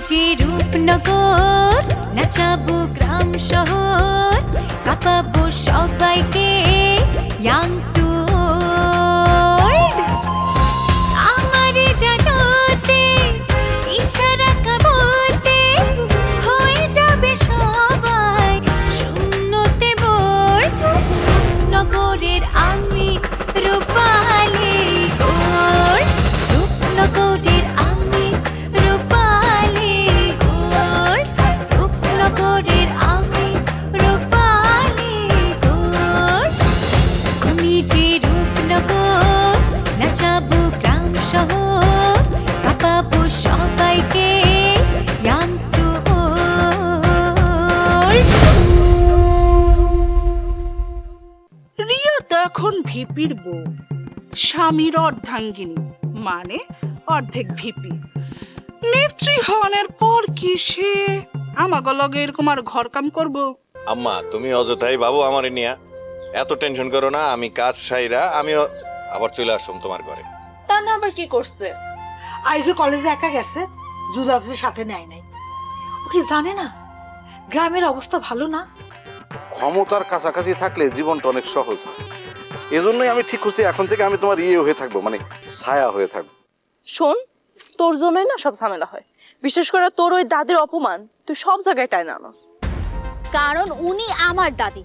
যে রূপনগর, নাচাবো গ্রাম শহর, কাঁপাবো সবাইকে ইয়াং টু ওল্ড। আমারে জানাতে ইশারা কাবতে হয়ে যাবে সবাই শূন্যতে বোর। রূপনগরের আমি রূপালী গোর, রূপনগরের আমি রূপালী গোর, রূপনগরের আমি রূপালী গোর। আমি যে রূপনগর, নাচাবো গ্রাম শহর, কাঁপাবো সবাইকে ইয়াং টু ওল্ড। রিয়া তো এখন ভিপির বউ, স্বামীর অর্ধাঙ্গিনী, মানে অর্ধেক ভিপি। নেত্রী হওয়ার পর কি সে আমাকে লগে এরকম আর ঘর কাম করবো? আম্মা তুমি অযথাই বাবু আমারে নিয়া এত টেনশন করো না। আমি কাজ সাইরা আমিও আবার চলে আসলাম তোমার ঘরে। তা না আবার কি করছে? আইজো কলেজে একা গেছে, জুদাজের সাথে নেয় নাই। ও কি জানে না গ্রামের অবস্থা ভালো না? ক্ষমতার কাছাকাছি থাকলে জীবনটা অনেক সহজ হয়। এজন্যই আমি ঠিক করছি এখন থেকে আমি তোমার ইয়ে হয়ে থাকবো, মানে ছায়া হয়ে থাকবো। শোন, তোর জন্যই না সব ঝামেলা হয়, বিশেষ করে তোর ওই দাদির অপমান তুই সব জায়গায় টাইনা আনস। কারণ উনি আমার দাদি,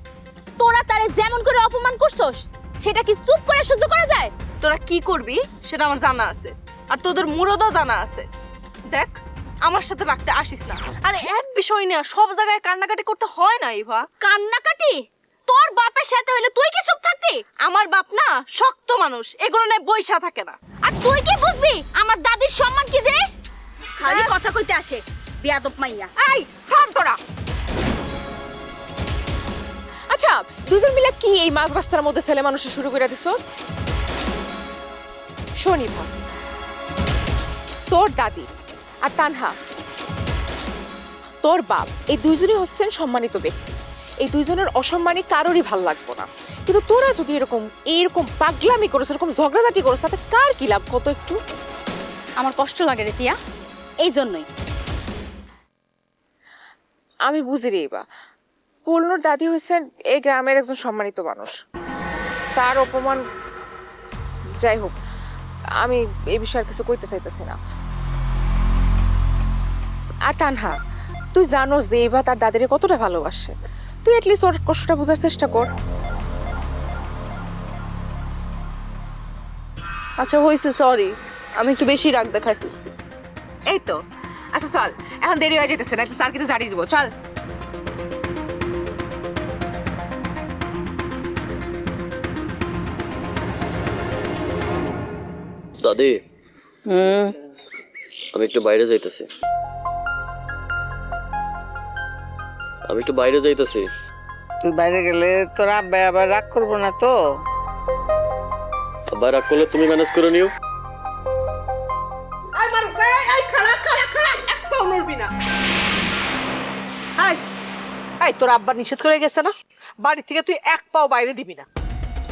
তোরা তারে যেমন করে অপমান করছস সেটা কি চুপ করে সহ্য করা যায়? তোরা কি করবি সেটা আমার জানা আছে, আর তোদের মুরদও জানা আছে। দেখ, আমার সাথে রাখতে আসিস না। আর এক বিষয় নিয়ে সব জায়গায় কান্নাকাটি করতে হয় না ইভা। কান্নাকাটি তোর বাপের সাথে হইলে তুই কি চুপ থাকতি? আমার বাপ না শক্ত মানুষ, এগুলো নয় বইসা থাকে না। আর তুই কি বুঝবি আমার দাদির সম্মান কি জিনিস? খালি কথা কইতে আসে বিয়াদব মাইয়া। এই থাম তোরা। আচ্ছা, দুজন মিলে কি এই মাঝ রাস্তার মধ্যে ছেলে মানুষের শুরু করে দিছস? শনিভা, তোর দাদি আর তানহা তোর বাপ, এই দুইজনই হচ্ছেন সম্মানিত ব্যক্তি। এই দুইজনের অসম্মানী কারোরই ভাল লাগবো না। কিন্তু তোরা যদি এরকম পাগলামি করছ, এরকম ঝগড়াঝাটি করছ, তাতে কার কি লাভ কত একটু? আমার কষ্ট লাগে রে টিয়া, এই জন্যই। আমি বুঝি রে বা, ফুলনুর দাদি হয়েছেন এই গ্রামের একজন সম্মানিত মানুষ। তার অপমান, যাই হোক, আমি এই বিষয়ে আর কিছু কইতে চাইতেছি না। আর তানহা, তুই জানো যে এবার তার দাদিরে কতটা ভালোবাসে। তুই এটলিস্ট ওর কষ্টটা বোঝার চেষ্টা কর। আচ্ছা হয়েছে, সরি, আমি একটু বেশি রাগ দেখাই ফেলছি। এই তো, আচ্ছা চল, এখন দেরি হয়ে যেতেছে না, স্যার কিন্তু জানিয়ে দিব, চল। দাদি, আমি একটু বাইরে যাইতেছি। তুই বাইরে গেলে তোর আব্বা আবার রাগ করবো না তো? আব্বা রাগ করলে তুমি ম্যানেজ করে নিও। এই তোর আব্বা নিষেধ করে গেছে না, বাড়ি থেকে তুই এক পাও বাইরে দিবি না।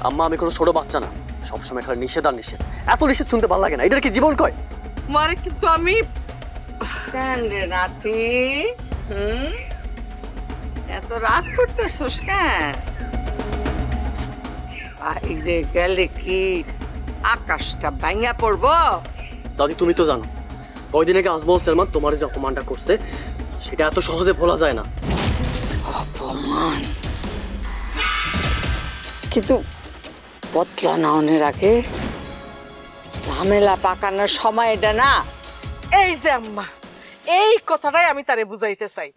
আম্মা, আমি কোনো ছোট বাচ্চা না, সবসময় খালি নিষেধ আর নিষেধ। এত নিষেধ শুনতে ভালো লাগে না। এটার কি জীবন কয়? মারে কিন্তু আমি কেন রে নাতি, এত রাগ করতেছিস কেন? বাইরে গেলে কি আকাশটা ভাঙা পড়বো? দাদি, তুমি তো জানো কয়দিন আগে আজমল সালমান তোমার যে অপমানটা করছে সেটা এত সহজে ভোলা যায় না। অপমান কিন্তু বদলা নেওয়ার আগে ঝামেলা পাকানোর সময় এটা না। এই যে আম্মা, এই কথাটাই আমি তারে বুঝাইতে চাই।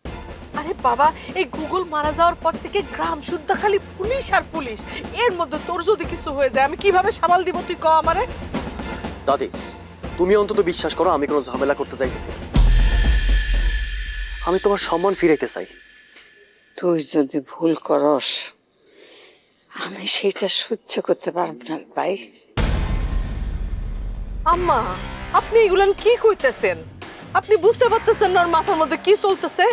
আরে বাবা, এই গুগল মারা যাওয়ার পর থেকে গ্রাম শুদ্ধ খালি পুলিশ আর পুলিশ। এর মধ্যে তোর যদি কিছু হয়ে যায় আমি কিভাবে সামাল দিব তুই ক আমারে? দাদি, তুমি অন্তত বিশ্বাস করো আমি কোনো ঝামেলা করতে চাইতেছি না। আমি তোমার সম্মান ফিরাইতে চাই। তুই যদি ভুল করস আমি সেটা সহ্য করতে পারবো না ভাই। আম্মা, আপনি এগুলান কি কইতেছেন? আপনি বুঝতে পারতেছেন না ওর মাথার মধ্যে কি চলতেছে?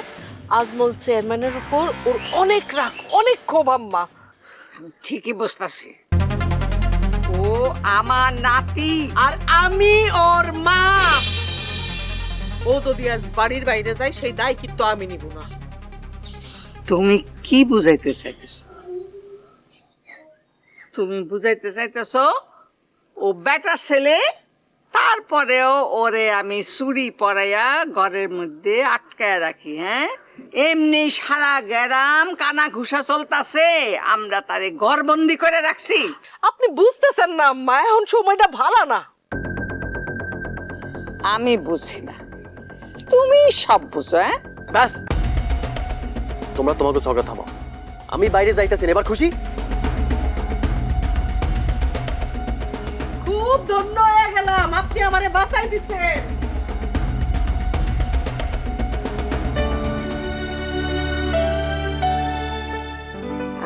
আজমল চেয়ারম্যানের উপর ওর অনেক রাগ, অনেক ক্ষোভ আম্মা। ঠিকই বুঝতেছি, ও আমার নাতি আর আমি ওর মা। ও ও যদি আজ বাড়ির বাইরে যায় সেই দায় কিন্তু আমি নিব না। তুমি কি বুঝাইতে চাইতেছ? তুমি বুঝাইতে চাইতেছ ও বেটা ছেলে, তারপরেও ওরে আমি চুরি পরাইয়া ঘরের মধ্যে আটকায় রাখি? হ্যাঁ, এমনি সারা গ্রাম কানা ঘুষা চলতাছে, আমরা তারে ঘরবন্দি করে রাখছি। আপনি বুঝতেছেন না মা, এখন সময়টা ভালো না। আমি বুঝি না, তুমি সব বুঝো। হ্যাঁ, ব্যাস, তোমরা তোমাকে ঝগড়া থামো। আমি বাইরে যাইতেছি, এবার খুশি? খুব ধন্য হয়ে গেলাম, আপনি আমারে বাঁচাই দিছেন।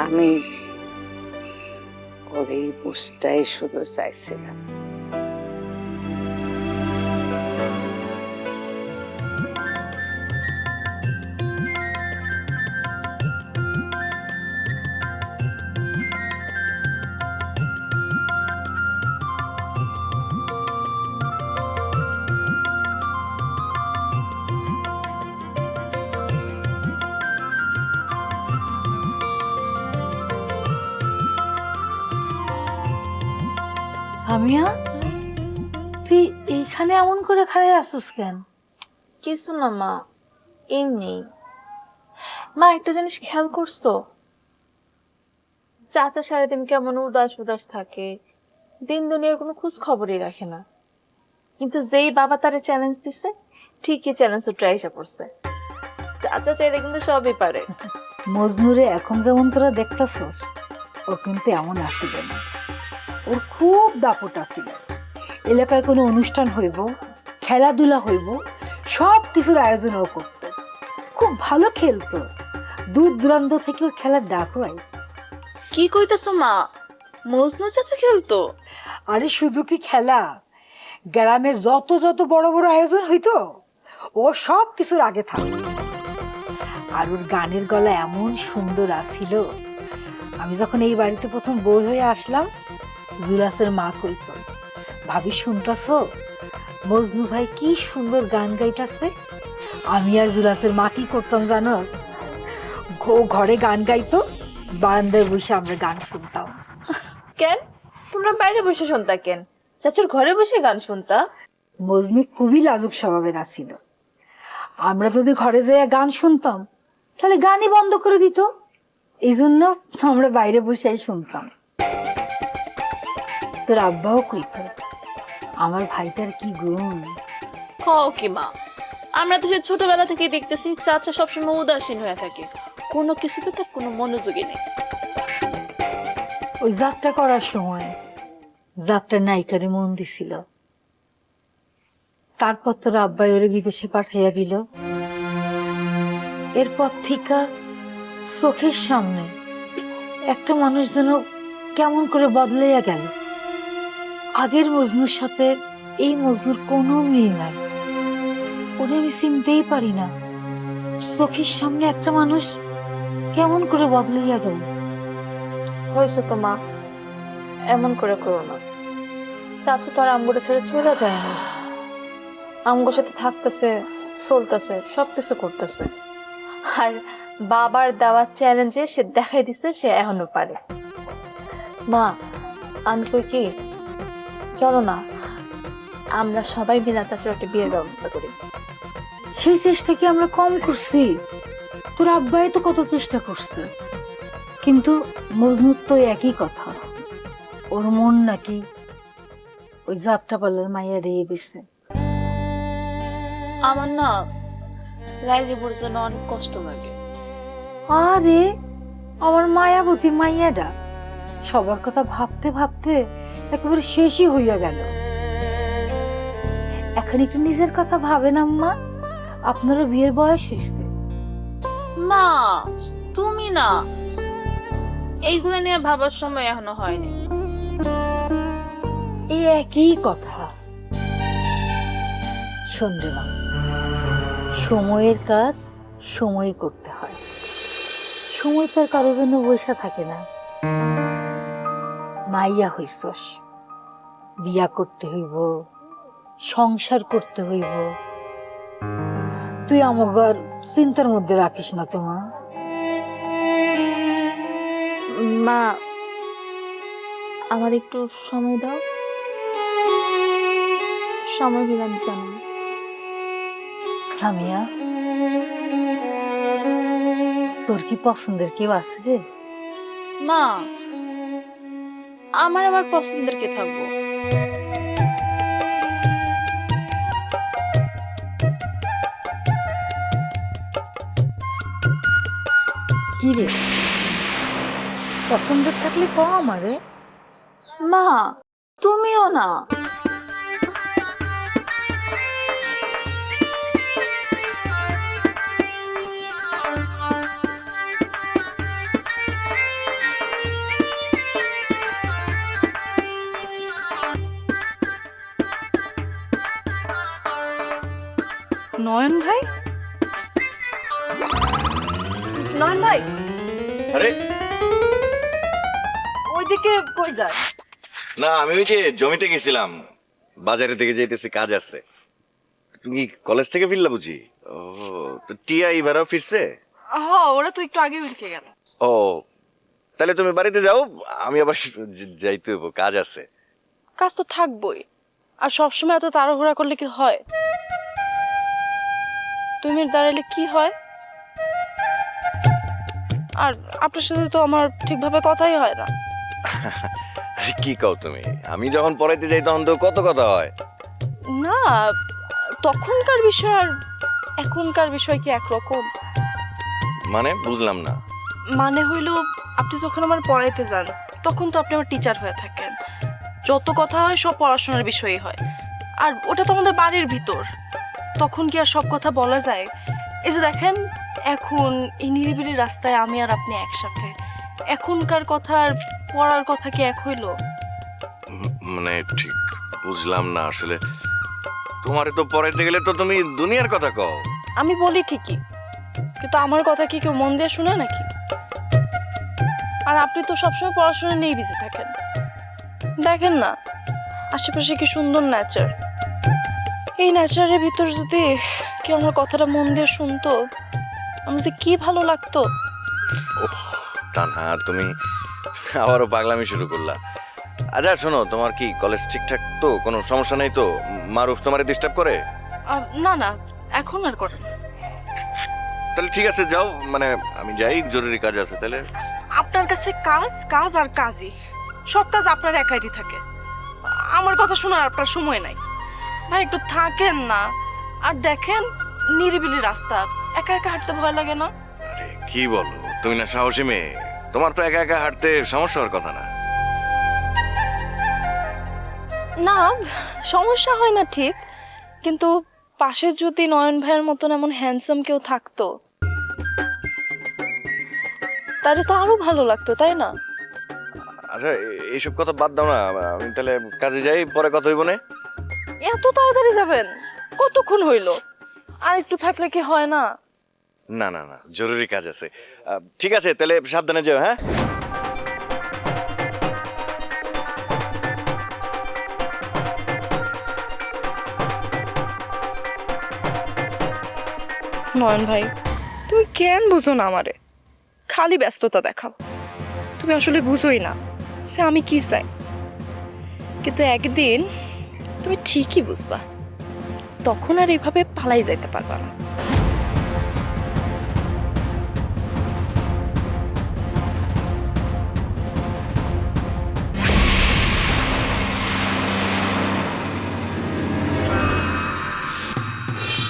আমি ওর এই বুঝটাই শুধু চাইছিলাম। সামিয়া, তুই এইখানে এমন করে খাড়াই আসছিস কেন? কিছু না মা, এমনি। মা, একটা জিনিস খেয়াল করছো? চাচা সারাদিন কেমন উদাস উদাস থাকে, দিন দুনিয়ার কোনো খোঁজ খবরই রাখে না। কিন্তু যেই বাবা তারে চ্যালেঞ্জ দিছে, ঠিকই চ্যালেঞ্জ উঠে এসে পড়ছে। চাচা চাইলে কিন্তু সবই পারে। মজনুরে এখন যেমন তোরা দেখতেছস, ও কিন্তু এমন আসিল না। ওর খুব দাপট আসিল। এলাকায় কোনো অনুষ্ঠান হইব, খেলাধুলা হইব, সব কিছুর আয়োজন ও করতো। খুব ভালো খেলতো, দূর দূরান্ত থেকে ওর খেলার ডাক হয়। কি কইতেছো মা? মজনু চাচা খেলতো? আরে শুধু কি খেলা, গ্রামের যত যত বড় বড় আয়োজন হইতো ও সব কিছুর আগে থাকতো। আর ওর গানের গলা এমন সুন্দর আসিল। আমি যখন এই বাড়িতে প্রথম বউ হয়ে আসলাম, জুলাসের মা কইত, ভাবি শুনতাছ, মজনু ভাই কি সুন্দর গান গাইতাছে। আমি আর জুলাসের মা কি করতাম জানোস? ঘরে গান গাইতো, বারান্দায় বসে আমরা গান শুনতাম। কেন তোমরা বাইরে বসে শুনতা কেন? চাচার ঘরে বসে গান শুনতা? মজনু খুবই লাজুক স্বভাবের আছিল। আমরা যদি ঘরে যেয়ে গান শুনতাম তাহলে গানই বন্ধ করে দিত। এই জন্য আমরা বাইরে বসে শুনতাম। তোর আব্বাও কইত, আমার ভাইটার কি গুণ। কও কি মা, আমরা তো সে ছোটবেলা থেকেই দেখতেছি চাচা সবসময় উদাসীন হয়ে থাকে, কোনো কিছুতে তার কোনো মনোযোগী নেই। ওই যাত্রা করার সময় যাত্রা নায়িকারে মন দিছিল, তারপর তোর আব্বাই ওরে বিদেশে পাঠাইয়া দিল। এরপর থেকে চোখের সামনে একটা মানুষ যেন কেমন করে বদলাইয়া গেল। আগের মজনুর সাথে এই মজনুর কোনো মিল নাই। ওরে আমি চিনতেই পারি না। চোখের সামনে একটা মানুষ কেমন করে বদলাইয়া গেল। হয়েছে তো মা, এমন করে করো না। চাচা তো আর আমগুলো ছেড়ে চলে যায় না, আমগোর সাথে থাকতেছে, চলতেছে, সবকিছু করতেছে। আর বাবার দেওয়া চ্যালেঞ্জে সে দেখাই দিছে সে এখনো পারে। মা, আমি কই কি, চলো না আমরা সবাই বিনা চাচার একটা বিয়ের ব্যবস্থা করি। সেই চেষ্টা কি আমরা কম করছি? তোর আব্বাই তো কত চেষ্টা করছে, কিন্তু মজনুর তো একই কথা। ওর মন নাকি ওই যাত্রাপালার মাইয়া দিয়ে দিছে। আমার না রাইজিবুর জন্য অনেক কষ্ট লাগে। আরে আমার মায়াবতী মাইয়াটা সবার কথা ভাবতে ভাবতে একেবারে শেষই হইয়া গেল। এখন একটু নিজের কথা ভাবেন আম্মা, আপনারও বিয়ের বয়স হয়েছে। মা তুমি না, এইগুলো নিয়ে ভাবার সময় এখনো হয়নি। এই একই কথা। শোন রে মা, সময়ের কাজ সময় করতে হয়। সময় তো আর কারোর জন্য বসে থাকে না। মাইয়া হইছস, বিয়া করতে হইব, সংসার করতে হইব, তুই আমাকে চিন্তার মধ্যে রাখিস না তোমা। মা আমার একটু সময় দাও, সময় দিলে আমি জানাবো। সামিয়া, তোর কি পছন্দের কেউ আছে রে? মা আমার পছন্দের কে থাকবো? কি রে, পছন্দের থাকলে ক আমারে। মা তুমিও না। নয়ন ভাই, নয়ন ভাই আরে ওইদিকে কই যায়? না, আমি ওই যে জমিতে গেছিলাম, বাজারের দিকে যাইতেছি, কাজ আছে। তুমি কলেজ থেকে ফিরলা বুঝি? ও, তো টিয়া এবারও ফিরছে? ওরা তো একটু আগে উঠে গেল। ও, তাহলে তুমি বাড়িতে যাও, আমি আবার যাইতে হবো, কাজ আছে। কাজ তো থাকবোই, আর সবসময় এত তাড়াহুড়া করলে কি হয়? তুমি দাঁড়াইলে কি হয়? আর আপনার সাথে তো আমার ঠিকভাবে কথাই হয় না। আরে কি কও তুমি? আমি যখন পড়াইতে যাই তখন তো কত কথা হয়। না, তখনকার বিষয় আর এখনকার বিষয় কি একরকম? মানে বুঝলাম না। মানে হইল, আপনি যখন আমার পড়াইতে যান তখন তো আপনি আমার টিচার হয়ে থাকেন, যত কথা হয় সব পড়াশোনার বিষয়ই হয়। আর ওটা তো আমাদের বাড়ির ভিতর, তখন কি আর সব কথা বলা যায়? এই যে দেখেন, এখন এই নিরিবিলি রাস্তায় আমি আর আপনি একসাথে, এখনকার কথা আর পড়ার কথা কি এক হইল? মানে ঠিক বুঝলাম না আসলে। তোমারে তো পড়াইতে গেলে তো তুমি দুনিয়ার কথা কও। আমি বলি ঠিকই, কিন্তু আমার কথা কি কেউ মন দিয়ে শুনে নাকি? আর আপনি তো সবসময় পড়াশোনা নিয়ে বিজি থাকেন। দেখেন না আশেপাশে কি সুন্দর নেচার, এই নেচারের ভিতর যদি কেউ আমার কথাটা মন দিয়ে শুনতো, আমার যে কি ভালো লাগতো। তা না, তুমি আবারও পাগলামি শুরু করলা। আচ্ছা শোনো, তোমার কি কলেজ ঠিকঠাক তো? কোনো সমস্যা নেই তো? মারুফ তোমারে ডিস্টার্ব করে? না না, এখন আর করে না। তাহলে ঠিক আছে, যাও, মানে আমি যাই, জরুরি কাজ আছে। তাহলে আপনার কাছে কাজ কাজ আর কাজই, সব কাজ আপনার একাই থাকে, আমার কথা শোনার আপনার সময় নাই। ভাই একটু থাকেন না। আর দেখেন, নিরিবিলি রাস্তা, একা একা হাঁটতে ভয় লাগে না? আরে কি বলো, তুমি না সাহসী মেয়ে, তোমার তো একা একা হাঁটতে সমস্যা হওয়ার কথা না। না, সমস্যা হয় না ঠিক, কিন্তু পাশে যদি নয়ন ভাইয়ের মতন এমন হ্যান্ডসাম কেউ থাকতো, তাহলে তো আরো ভালো লাগতো, তাই না? আচ্ছা এইসব কথা বাদ দাও না, আমি তাহলে কাজে যাই, পরে কথা হইব না। এত তাড়াতাড়ি যাবেন? কতক্ষণ হইলো? আর একটু থাকলে কি হয় না? না না না, জরুরি কাজ আছে। ঠিক আছে, তাহলে সাবধানে যাও। হ্যাঁ, নয়ন ভাই, তুমি কেন বুঝো না আমারে? খালি ব্যস্ততা দেখাও, তুমি আসলে বুঝোই না সে আমি কি চাই। কিন্তু একদিন তুমি ঠিকই বুঝবা, তখন আর এভাবে পালাই যাইতে পারবা না।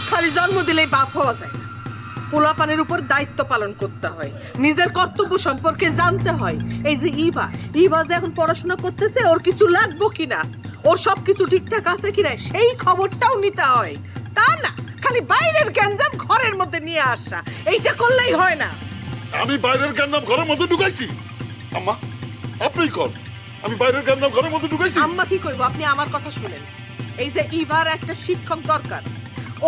খালি জন্ম দিলেই বাপ হওয়া যায় না, পোলাপানের উপর দায়িত্ব পালন করতে হয়, নিজের কর্তব্য সম্পর্কে জানতে হয়। এই যে ইভা যে এখন পড়াশোনা করতেছে, ওর কিছু লাগবো কিনা, ওর সব কিছু ঠিকঠাক আছে কিনা সেই খবরটাও নিতে হয়। তা না খালি বাইরের গ্যাঞ্জাম ঘরের মধ্যে নিয়ে আসা, এইটা করলেই হয় না। আমি বাইরের গ্যাঞ্জাম ঘরের মধ্যে ঢুকাইছি? আম্মা আপনি কর, আমি বাইরের গ্যাঞ্জাম ঘরের মধ্যে ঢুকাইছি? আম্মা কি করবো, আপনি আমার কথা শুনেন। এই যে ইভার একটা শিক্ষক দরকার,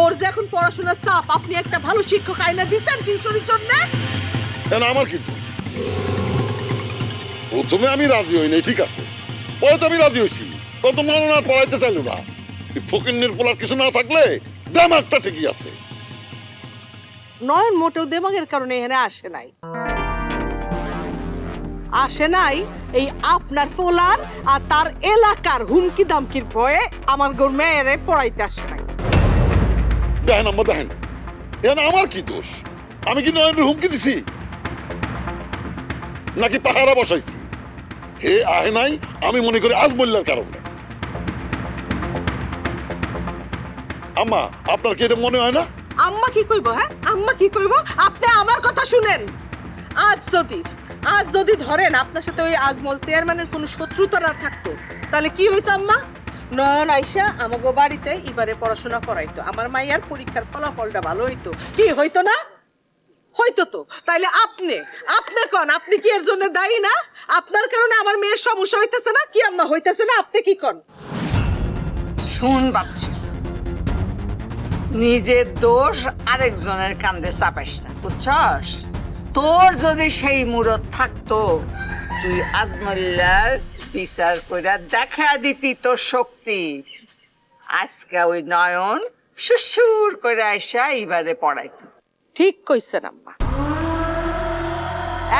ওর যে এখন পড়াশোনার চাপ, আপনি একটা ভালো শিক্ষক আইনা দিচ্ছেন টিউশনের জন্য। কেন আমার কি দোষ? প্রথমে আমি রাজি হই নাই, ঠিক আছে, পরে তো আমি রাজি হয়েছি, তখন তো মনে না পড়াইতে চাইল না। ফকিন্নির পোলার কিছু না থাকলে দামাকটা ঠিকই আছে। নয়ন মোটেও দেমাগের কারণে এখানে আসে নাই এই আপনার ফোলার আর তার এলাকার হুমকি দামকির ভয়ে আমার গোর মেয়েরে পড়াইতে আসে নাই। দেখেন আম্মা দেখেন, এখানে আমার কি দোষ? আমি কি নয়নের হুমকি দিছি নাকি পাহারা বসাইছি? হে আহে নাই আমি মনে করি আজমল্লার কারণে। আম্মা আপনার কি এটা মনে হয় না? আম্মা কি কইব? হ্যাঁ, আম্মা কি কইব? আপনি আমার কথা শুনেন। আজ যদি ধরেন আপনার সাথে ওই আজমল চেয়ারম্যানের কোনো শত্রুতা না থাকতো, তাহলে কি হইতো আম্মা? নয়ন আইসা আমাগো বাড়িতে এবারে পড়াশোনা করাইতো, আমার মাইয়ার পরীক্ষার ফলাফলটা ভালো হইতো। কি হইতো না? হইতো তো। তাইলে আপনি কোন, আপনি কি এর জন্য দায়ী না? আপনার কারণে আমার মেয়ের সমস্যা হইতেছে না কি আম্মা? হইতেছে না? আপনি কি কোন? শুন বাচ্চা, নিজের দোষ আরেকজনের কান্দে চাপাইস না, বুঝছস? তোর যদি সেই মুরত থাকতো, তুই আজমল্লার বিচার কইরা দেখা দিতি তোর শক্তি। আজকে ওই নয়ন সুসুর করে আইসা এবারে পড়াইতো। ঠিক কইছেন আম্মা,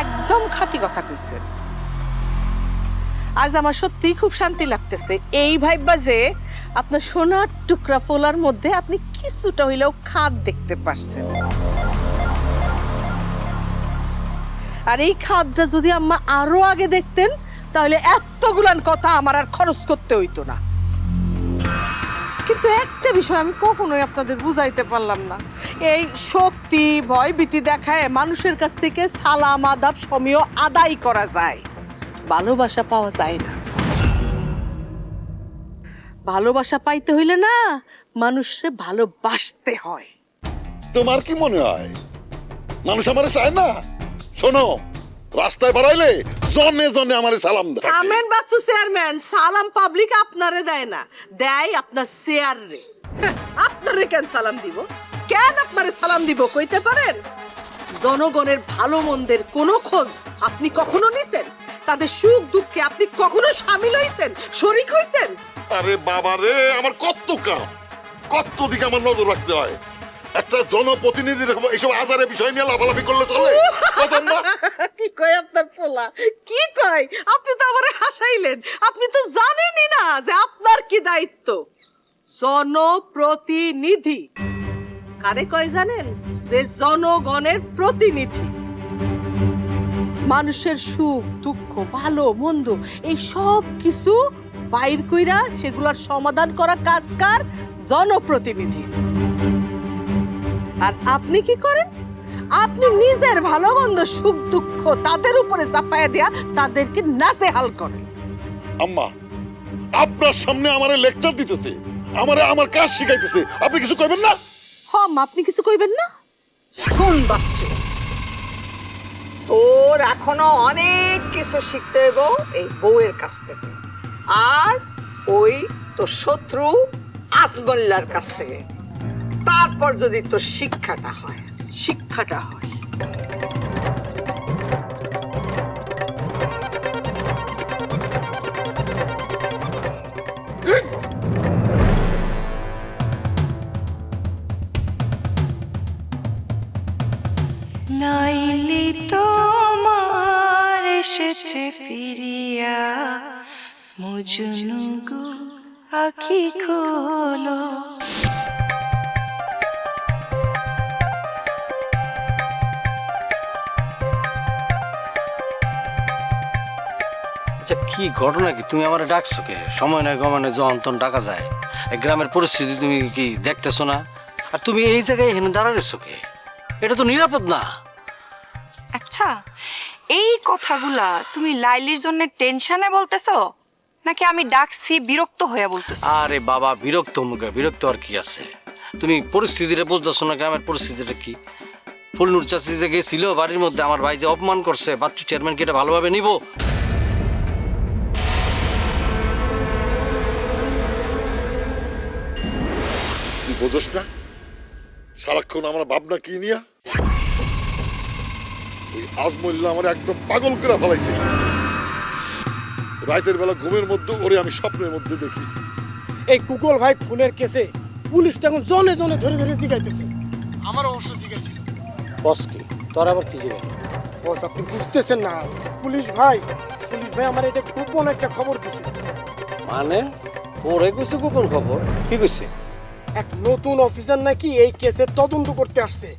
একদম খাঁটি কথা কইছেন। আজ আমার সত্যিই খুব শান্তি লাগতেছে এই ভাইবা যে আপনার সোনার টুকরা পোলার মধ্যে আপনি কিছুটা হইলেও খাদ দেখতে পারছেন। আর এই খাদটা যদি আম্মা আরো আগে দেখতেন, তাহলে এতগুলান কথা আমার আর খরচ করতে হইতো না। কিন্তু একটা বিষয় আমি কখনোই আপনাদের বুঝাইতে পারলাম না, এই শক্তি ভয়ভীতি দেখায় মানুষের কাছ থেকে সালাম আদাব সমীহ আদায় করা যায়, ভালোবাসা পাওয়া যায় না। ভালোবাসা পাইতে হইলে না মানুষকে ভালোবাসতে হয়। তোমার কি মনে হয় মানুষ আমারে চায় না? শোনো, রাস্তায় বাড়াইলে জনে জনে আমারে সালাম দেয়। থামেন বাচ্চু চেয়ারম্যান, সালাম পাবলিক আপনারে দেয় না, দেয় আপনার চেয়ার রে। আপনারে কেন সালাম দিব? কেন আপনারে সালাম দিব কইতে পারেন? জনগণের ভালো মন্দের কোনো খোঁজ আপনি কখনো নিছেন? তাদের সুখ দুঃখে আপনি কখনো শামিল হইছেন, শরীক হইছেন? আরে বাবা রে, আমার কত কাম, কত দিকে আমার নজর রাখতে হয়। একটা জনপ্রতিনিধি এইসব আজারে বিষয় নিয়ে লাফালাফি করলে চলে? কি কয় আপনার পোলা? কি কয়? আপনি তো আমারে হাসাইলেন। আপনি তো জানেনই না যে আপনার কি দায়িত্ব। জনপ্রতিনিধি কারে কয় জানেন? যে জনগণের প্রতিনিধি। মানুষের সুখ দুঃখ ভালো মন্দ এই সব কিছু বাইর কইরা সেগুলোর সমাধান করা কাজকার জনপ্রতিনিধির। আর আপনি কি করেন? আপনি নিজের ভালো মন্দ সুখ দুঃখ তাদের উপরে চাপায়া দিয়া তাদেরকে নাজেহাল করেন। আম্মা, আপনার সামনে আমারে লেকচার দিতেছে, আমারে আমার কাজ শিখাইতেছে, আপনি কিছু কইবেন না? হম, আপনি কিছু কইবেন না? শুন বাচ্চু, তোর এখনো অনেক কিছু শিখতে হইব এই বউয়ের কাছ থেকে, আর ওই তোর শত্রু আজমল্লার কাছ থেকে। তারপর যদি তোর শিক্ষাটা হয়। লাইলি তোমার এসেছে ফিরিয়া, মজনু গো আখি খোলো। আচ্ছা, কি ঘটনা কি? তুমি আমার ডাকছো কে? সময় নয় গমানে যখন তখন ডাকা যায়। এই গ্রামের পরিস্থিতি তুমি কি দেখতেছো না? আর তুমি এই জায়গায় এখানে দাঁড়াইছো কে? এটা তো নিরাপদ না। আচ্ছা, এই কথাগুলা তুমি লাইলির জন্য টেনশনে বলতেছো নাকি আমি ডাকছি বিরক্ত হয়ে বলতেছো? আরে বাবা, বিরক্ত মুখে বিরক্ত আর কি আছে? তুমি পরিস্থিতিটা বুঝতেছো না? গ্রামের পরিস্থিতিটা কি? ফুলনুর চাচি যে গেছিল বাড়ির মধ্যে, আমার ভাই যে অপমান করছে, বাচ্চু চেয়ারম্যান কি এটা ভালোভাবে নিব? তুই বোঝস না সারাক্ষণ আমার ভাবনা কি নিয়া? ওই আজমল্লা আমার একদম পাগল করে ফেলাইছে। রাতের বেলা ঘুমের মধ্যে ওরে আমি স্বপ্নের মধ্যে দেখি। এই কুকুর ভাই খুনের কেসে পুলিশ তো এখন জনে জনে ধরে ধরে জিগাইতেছে। আমার অবশ্য জিগাইছিল বস কি তোর আবার কি জিনিস? বস আপনি বুঝতেছেন না, পুলিশ ভাই আমার এটা গোপন একটা খবর দিছে। মানে ওরে কইছে গোপন খবর? কি কইছে? এক নতুন অফিসার নাকি এই কেসের তদন্ত করতে আসছে।